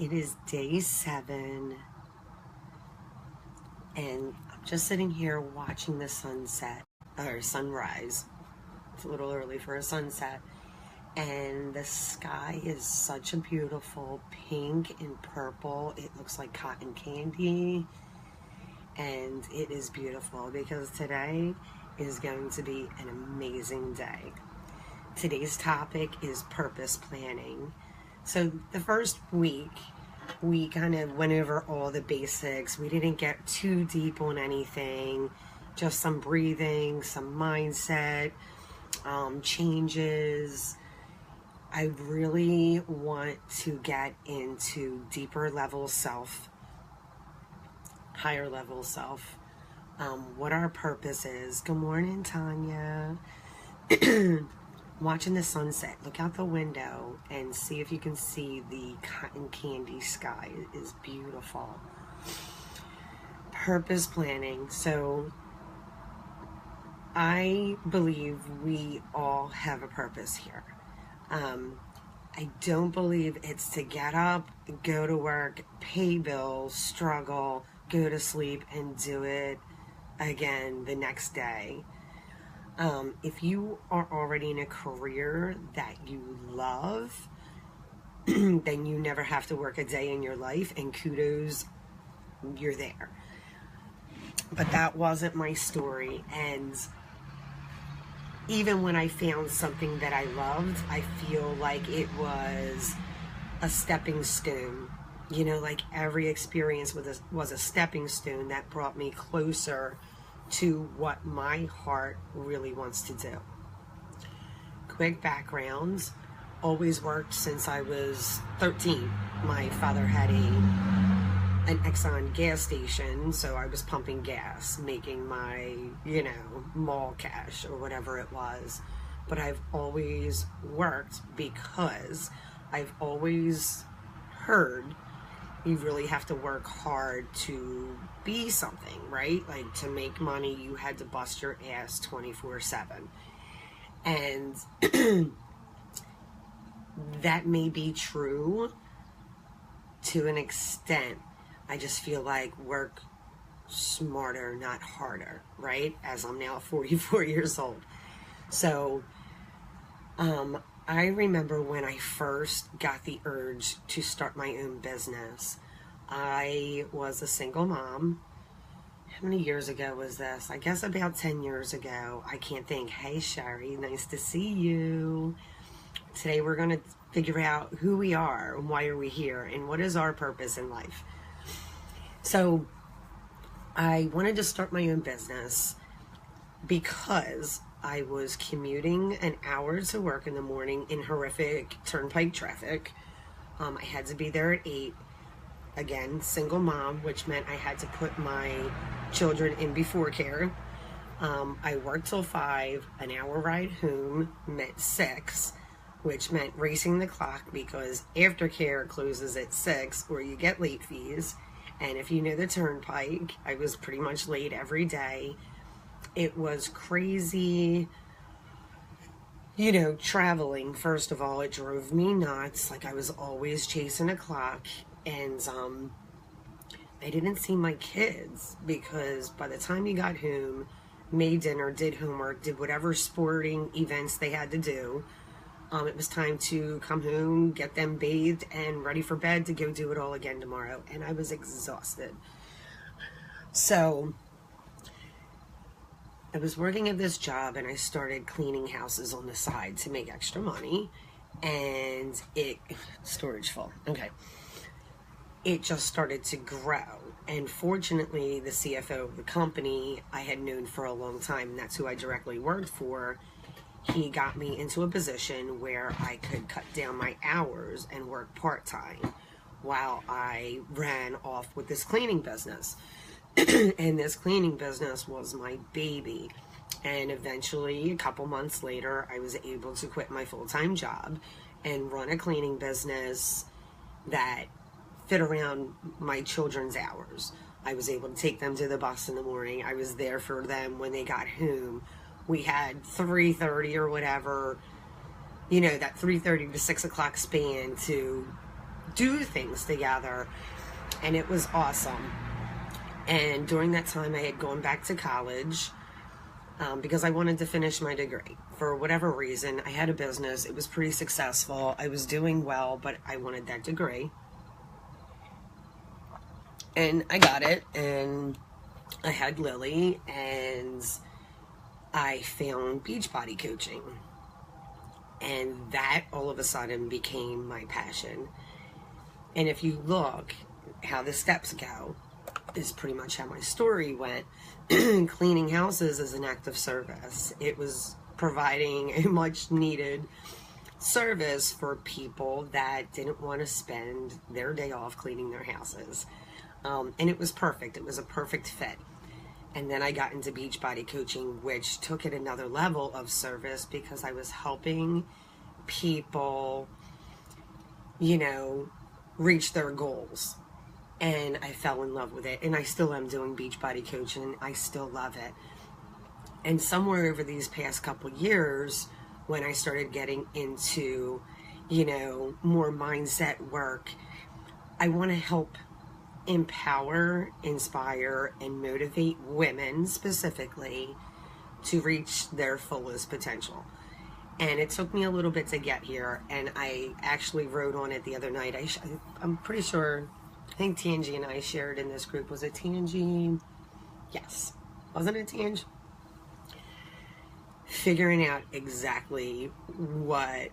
It is day 7, and I'm just sitting here watching the sunset, or sunrise. It's a little early for a sunset. And the sky is such a beautiful pink and purple. It looks like cotton candy. And it is beautiful because today is going to be an amazing day. Today's topic is purpose planning. So the first week, we kind of went over all the basics. We didn't get too deep on anything, just some breathing, some mindset, changes. I really want to get into deeper level self, higher level self, what our purpose is. Good morning, Tanya. Watching the sunset, look out the window and see if you can see the cotton candy sky. It is beautiful. Purpose planning. So I believe we all have a purpose here. I don't believe it's to get up, go to work, pay bills, struggle, go to sleep, and do it again the next day. If you are already in a career that you love, then you never have to work a day in your life, and kudos, you're there. But that wasn't my story, and even when I found something that I loved, I feel like it was a stepping stone. You know, like every experience was a stepping stone that brought me closer to what my heart really wants to do. Quick background, always worked since I was 13. My father had an Exxon gas station, so I was pumping gas, making my, mall cash or whatever it was. But I've always worked because I've always heard you really have to work hard to be something, right? Like, to make money, you had to bust your ass 24/7. And that may be true to an extent. I just feel like work smarter, not harder, right? As I'm now 44 years old. So, I remember when I first got the urge to start my own business. I was a single mom. How many years ago was this? I guess about 10 years ago. I can't think. Hey, Sherry, nice to see you. Today we're going to figure out who we are and why are we here and what is our purpose in life. So I wanted to start my own business because I was commuting an hour to work in the morning in horrific turnpike traffic. I had to be there at 8. Again, single mom, which meant I had to put my children in before care. I worked till 5. An hour ride home meant 6, which meant racing the clock because aftercare closes at 6 or you get late fees. And if you know the turnpike, I was pretty much late every day. It was crazy, traveling. First of all, it drove me nuts. Like, I was always chasing a clock. And I didn't see my kids because by the time you got home, made dinner, did homework, did whatever sporting events they had to do, it was time to come home, get them bathed, and ready for bed to go do it all again tomorrow. And I was exhausted. So I was working at this job, and I started cleaning houses on the side to make extra money. And storage full. Okay. It just started to grow. And fortunately, the CFO of the company I had known for a long time, and that's who I directly worked for, he got me into a position where I could cut down my hours and work part-time while I ran off with this cleaning business. And this cleaning business was my baby. And eventually, a couple months later, I was able to quit my full-time job and run a cleaning business that fit around my children's hours. I was able to take them to the bus in the morning. I was there for them when they got home. We had 3:30 or whatever, that 3:30 to 6 o'clock span to do things together, and it was awesome. And during that time, I had gone back to college because I wanted to finish my degree. For whatever reason, I had a business. It was pretty successful. I was doing well, but I wanted that degree. And I got it, and I had Lily, and I found Beachbody coaching. And that all of a sudden became my passion. And if you look how the steps go, is pretty much how my story went. Cleaning houses is an act of service. It was providing a much needed service for people that didn't want to spend their day off cleaning their houses. And it was perfect. It was a perfect fit. And then I got into Beachbody coaching, which took it another level of service because I was helping people, you know, reach their goals. And I fell in love with it. And I still am doing Beachbody coaching. I still love it. And somewhere over these past couple years, when I started getting into, you know, more mindset work, I want to help empower, inspire, and motivate women specifically to reach their fullest potential. And it took me a little bit to get here, and I actually wrote on it the other night. I'm pretty sure, I think Tangi and I shared in this group. Was it Tangi? Yes. Wasn't it Tangi? Figuring out exactly what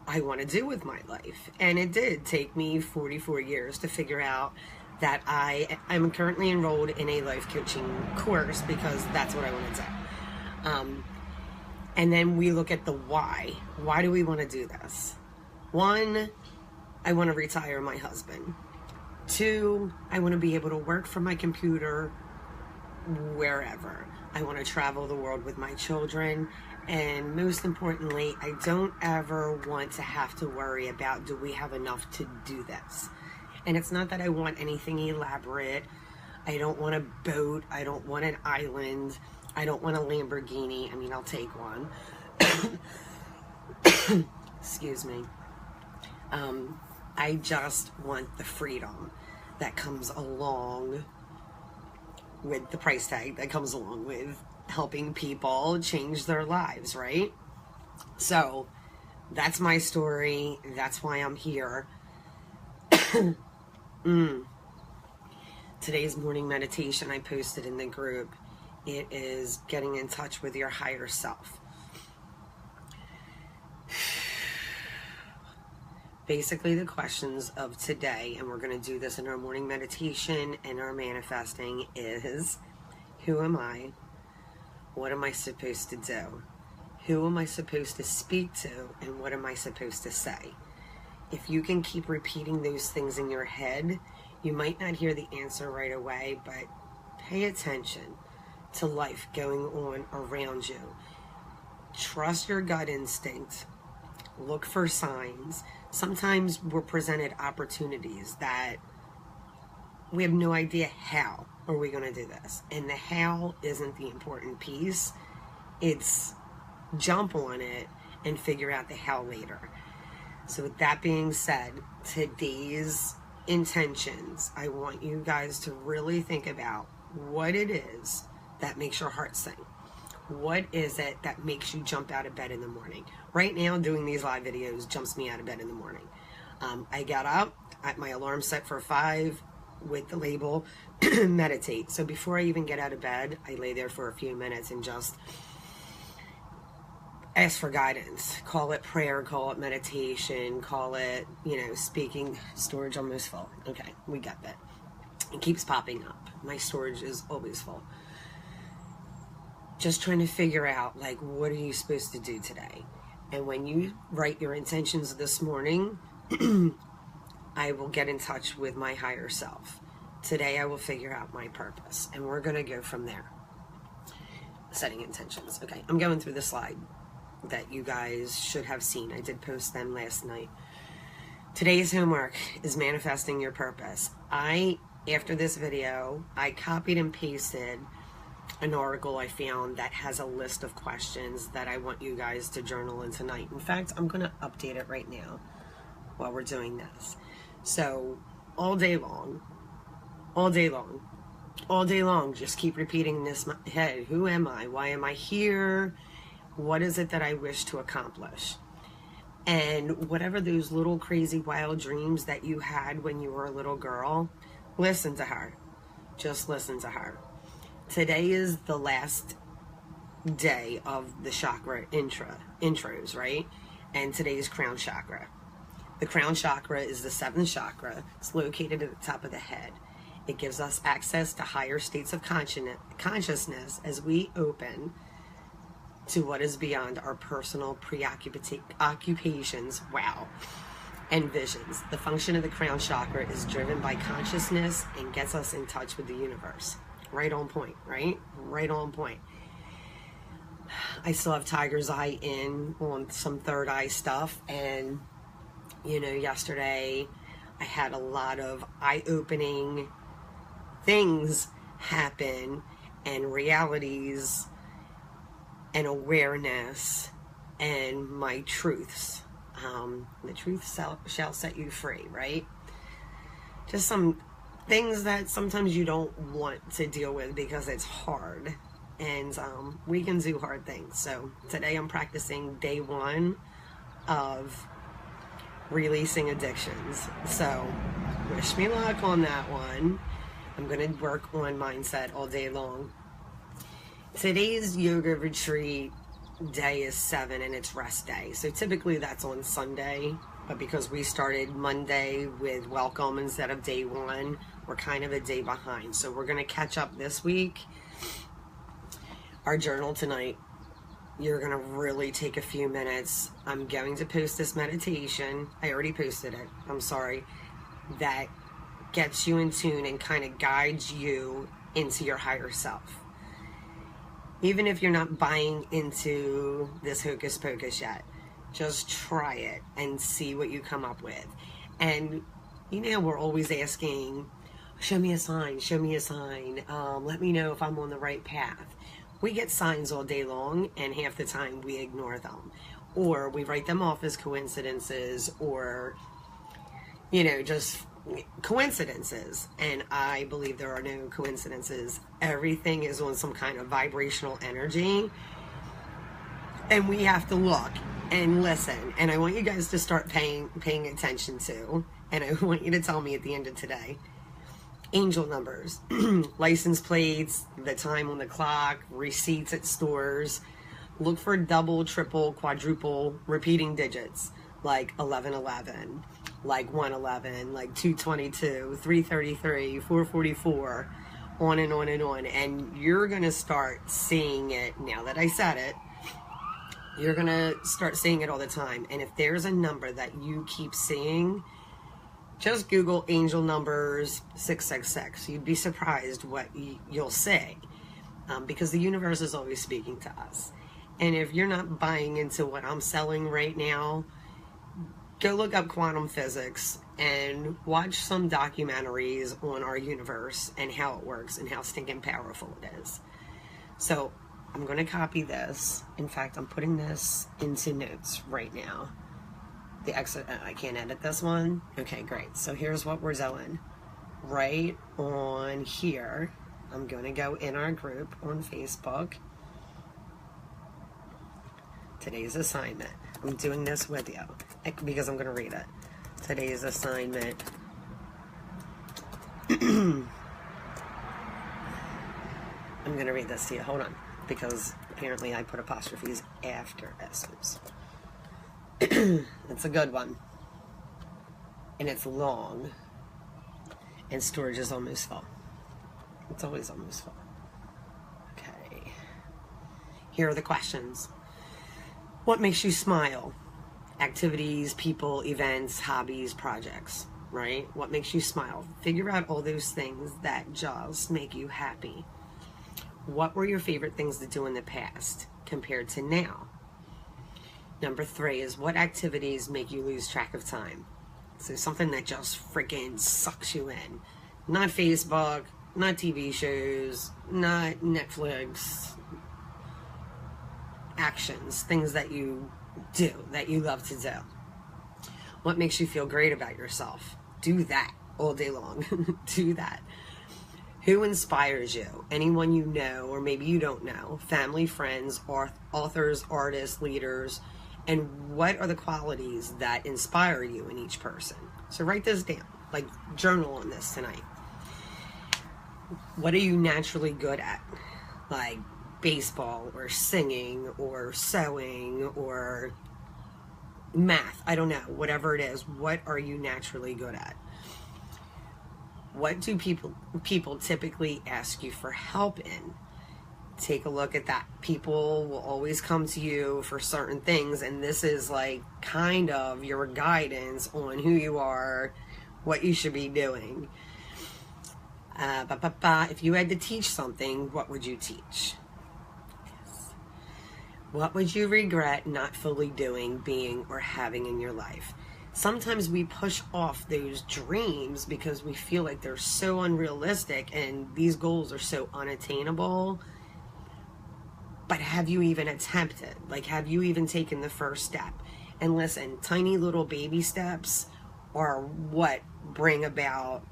I want to do with my life. And it did take me 44 years to figure out that I'm currently enrolled in a life coaching course because that's what I want to do. And then we look at the why. Why do we want to do this? 1, I want to retire my husband. 2, I want to be able to work from my computer wherever. I want to travel the world with my children. And most importantly, I don't ever want to have to worry about, do we have enough to do this? And it's not that I want anything elaborate. I don't want a boat. I don't want an island. I don't want a Lamborghini. I mean, I'll take one. Excuse me. I just want the freedom that comes along with the price tag that comes along with helping people change their lives, right? So that's my story. That's why I'm here. Today's morning meditation I posted in the group. It is getting in touch with your higher self. Basically, the questions of today, and we're going to do this in our morning meditation and our manifesting, is: who am I? What am I supposed to do? Who am I supposed to speak to? And what am I supposed to say? If you can keep repeating those things in your head, you might not hear the answer right away, but pay attention to life going on around you. Trust your gut instinct. Look for signs. Sometimes we're presented opportunities that we have no idea how are we going to do this. And the how isn't the important piece. It's jump on it and figure out the how later. So with that being said, today's intentions, I want you guys to really think about what it is that makes your heart sing. What is it that makes you jump out of bed in the morning? Right now, doing these live videos jumps me out of bed in the morning. I got up, my alarm set for 5 with the label, meditate. So before I even get out of bed, I lay there for a few minutes and just ask for guidance. Call it prayer, call it meditation, call it, speaking. Storage almost full. Okay, we got that. It keeps popping up. My storage is always full. Just trying to figure out, what are you supposed to do today? And when you write your intentions this morning, I will get in touch with my higher self. Today I will figure out my purpose, and we're going to go from there. Setting intentions. Okay, I'm going through the slide that you guys should have seen. I did post them last night. Today's homework is manifesting your purpose. After this video, I copied and pasted an article I found that has a list of questions that I want you guys to journal in tonight. In fact, I'm going to update it right now. while we're doing this. So all day long, all day long, all day long, just keep repeating this in my head. Who am I? Why am I here? What is it that I wish to accomplish? And whatever those little crazy wild dreams that you had when you were a little girl, listen to her. Just listen to her. Today is the last day of the chakra intros, right? And today is crown chakra. The crown chakra is the seventh chakra. It's located at the top of the head. It gives us access to higher states of consciousness as we open to what is beyond our personal occupations, and visions. The function of the crown chakra is driven by consciousness and gets us in touch with the universe. Right on point, right? Right on point. I still have tiger's eye in on some third eye stuff, and yesterday I had a lot of eye-opening things happen, and realities and awareness and my truths. The truth shall set you free, right? Just some things that sometimes you don't want to deal with because it's hard, and we can do hard things. So today I'm practicing day one of releasing addictions. So wish me luck on that one. I'm going to work on mindset all day long. Today's yoga retreat day is 7 and it's rest day. So typically that's on Sunday, but because we started Monday with welcome instead of day 1, we're kind of a day behind. So we're going to catch up this week. Our journal tonight, you're going to really take a few minutes. I'm going to post this meditation. I already posted it. I'm sorry. That gets you in tune and kind of guides you into your higher self. Even if you're not buying into this hocus pocus yet, just try it and see what you come up with. And we're always asking, show me a sign, let me know if I'm on the right path. We get signs all day long, and half the time we ignore them, or we write them off as coincidences, or just coincidences. And I believe there are no coincidences. Everything is on some kind of vibrational energy, and we have to look and listen. And I want you guys to start paying attention to, and I want you to tell me at the end of today, angel numbers, license plates, the time on the clock, receipts at stores. Look for double, triple, quadruple repeating digits, like 1111, like 111, like 222, 333, 444, on and on and on. And you're going to start seeing it, now that I said it, you're going to start seeing it all the time. And if there's a number that you keep seeing, just Google angel numbers 666. You'd be surprised what you'll see, because the universe is always speaking to us. And if you're not buying into what I'm selling right now, go look up quantum physics and watch some documentaries on our universe and how it works and how stinking powerful it is. So I'm going to copy this. In fact, I'm putting this into notes right now. The exit, I can't edit this one. Okay, great. So here's what we're doing. Right on here, I'm going to go in our group on Facebook. Today's assignment. I'm doing this with you because I'm going to read it. Today's assignment. I'm going to read this to you. Hold on. Because apparently I put apostrophes after S's. It's a good one, and it's long, and storage is almost full. It's always almost full. Okay, here are the questions. What makes you smile? Activities, people, events, hobbies, projects, right? What makes you smile? Figure out all those things that just make you happy. What were your favorite things to do in the past compared to now? Number 3 is, what activities make you lose track of time? So something that just freaking sucks you in. Not Facebook, not TV shows, not Netflix. Actions, things that you do, that you love to do. What makes you feel great about yourself? Do that all day long. Do that. Who inspires you? Anyone you know, or maybe you don't know. Family, friends, authors, artists, leaders. And what are the qualities that inspire you in each person? So write this down. Like, journal on this tonight. What are you naturally good at? Like baseball or singing or sewing or math. I don't know. Whatever it is. What are you naturally good at? What do people typically ask you for help in? Take a look at that. People will always come to you for certain things, and this is like kind of your guidance on who you are, what you should be doing. If you had to teach something, what would you teach? Yes. What would you regret not fully doing, being, or having in your life? Sometimes we push off those dreams because we feel like they're so unrealistic and these goals are so unattainable. But have you even attempted? Like, have you even taken the first step? And listen, tiny little baby steps are what bring about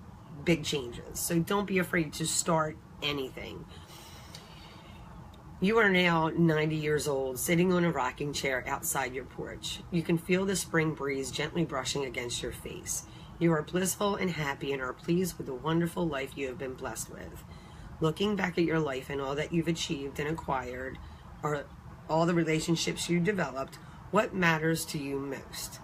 big changes. So don't be afraid to start anything. You are now 90 years old, sitting on a rocking chair outside your porch. You can feel the spring breeze gently brushing against your face. You are blissful and happy and are pleased with the wonderful life you have been blessed with. Looking back at your life and all that you've achieved and acquired, or all the relationships you developed, what matters to you most?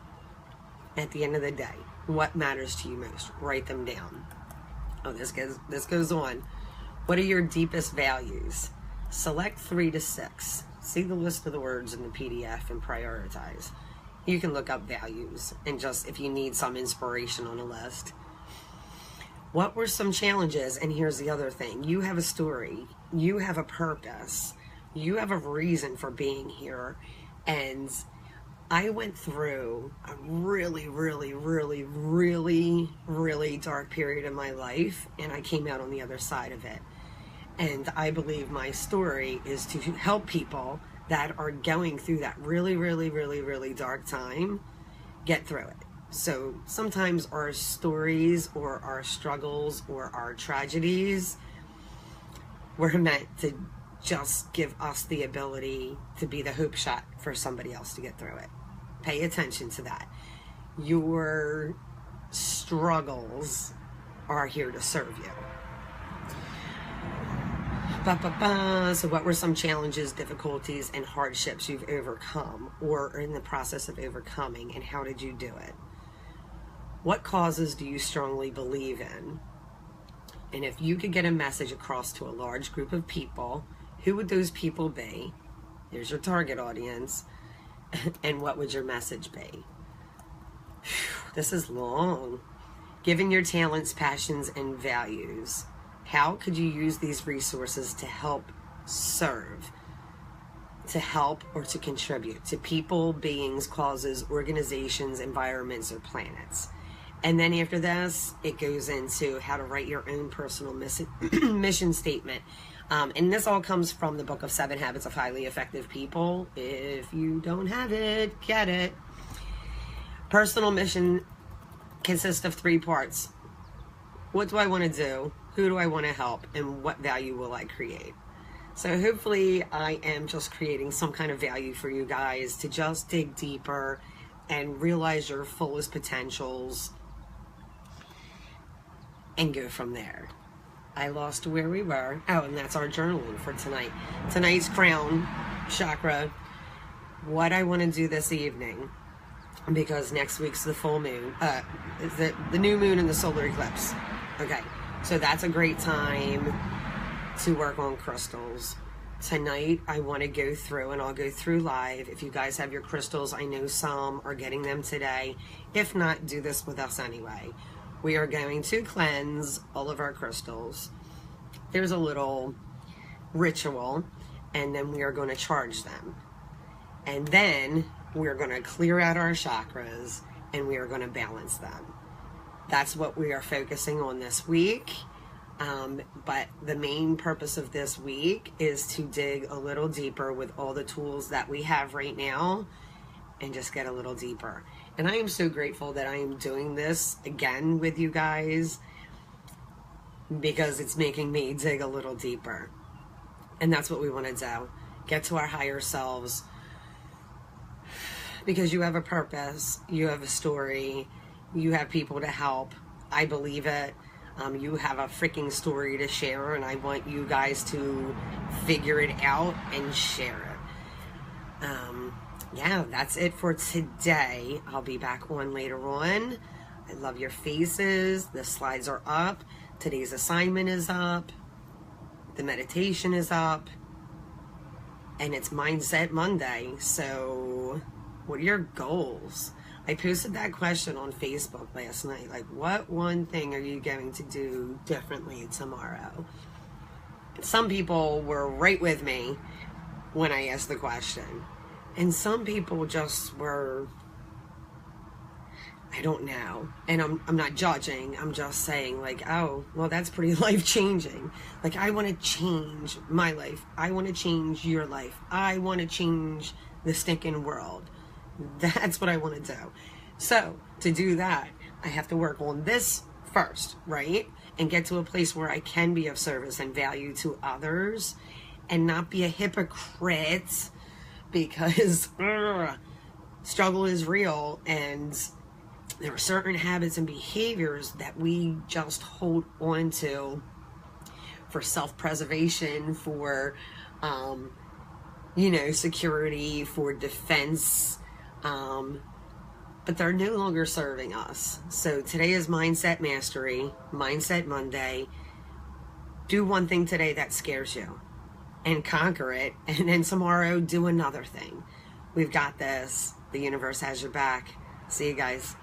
At the end of the day, what matters to you most? Write them down. Oh, this goes on. What are your deepest values? Select 3 to 6. See the list of the words in the PDF and prioritize. You can look up values and just, if you need some inspiration on a list. What were some challenges? And here's the other thing. You have a story. You have a purpose. You have a reason for being here. And I went through a really, really, really, really, really dark period in my life, and I came out on the other side of it. And I believe my story is to help people that are going through that really, really, really, really dark time get through it. So sometimes our stories or our struggles or our tragedies were meant to just give us the ability to be the hope shot for somebody else to get through it. Pay attention to that. Your struggles are here to serve you. So what were some challenges, difficulties, and hardships you've overcome or are in the process of overcoming, and how did you do it? What causes do you strongly believe in? And if you could get a message across to a large group of people, who would those people be? Here's your target audience. And what would your message be? This is long. Given your talents, passions, and values, how could you use these resources to help serve, to help or to contribute to people, beings, causes, organizations, environments, or planets? And then after this, it goes into how to write your own personal mission statement. And this all comes from the book of 7 Habits of Highly Effective People. If you don't have it, get it. Personal mission consists of 3 parts. What do I want to do? Who do I want to help? And what value will I create? So hopefully I am just creating some kind of value for you guys to just dig deeper and realize your fullest potentials and go from there. I lost where we were. Oh, and that's our journaling for tonight. Tonight's crown chakra. What I want to do this evening, because next week's the full moon, the new moon and the solar eclipse. Okay, so that's a great time to work on crystals. Tonight, I want to go through, and I'll go through live. If you guys have your crystals, I know some are getting them today. If not, do this with us anyway. We are going to cleanse all of our crystals. There's a little ritual, and then we are going to charge them. And then we're going to clear out our chakras, and we are going to balance them. That's what we are focusing on this week. But the main purpose of this week is to dig a little deeper with all the tools that we have right now and just get a little deeper. And I am so grateful that I am doing this again with you guys, because it's making me dig a little deeper. And that's what we want to do. Get to our higher selves. Because you have a purpose, you have a story, you have people to help. I believe it. You have a freaking story to share, and I want you guys to figure it out and share it. Yeah, that's it for today. I'll be back on later on. I love your faces. The slides are up. Today's assignment is up. The meditation is up. And it's Mindset Monday. So what are your goals? I posted that question on Facebook last night. Like, what one thing are you going to do differently tomorrow? Some people were right with me when I asked the question. And some people just were, I don't know. And I'm not judging. I'm just saying, like, oh, well, that's pretty life-changing. Like, I want to change my life. I want to change your life. I want to change the stinking world. That's what I want to do. So, to do that, I have to work on this first, right? And get to a place where I can be of service and value to others and not be a hypocrite, because struggle is real, and there are certain habits and behaviors that we just hold on to for self-preservation, for, security, for defense, but they're no longer serving us. So today is Mindset Mastery, Mindset Monday. Do one thing today that scares you and conquer it, and then tomorrow do another thing. We've got this. The universe has your back. See you guys.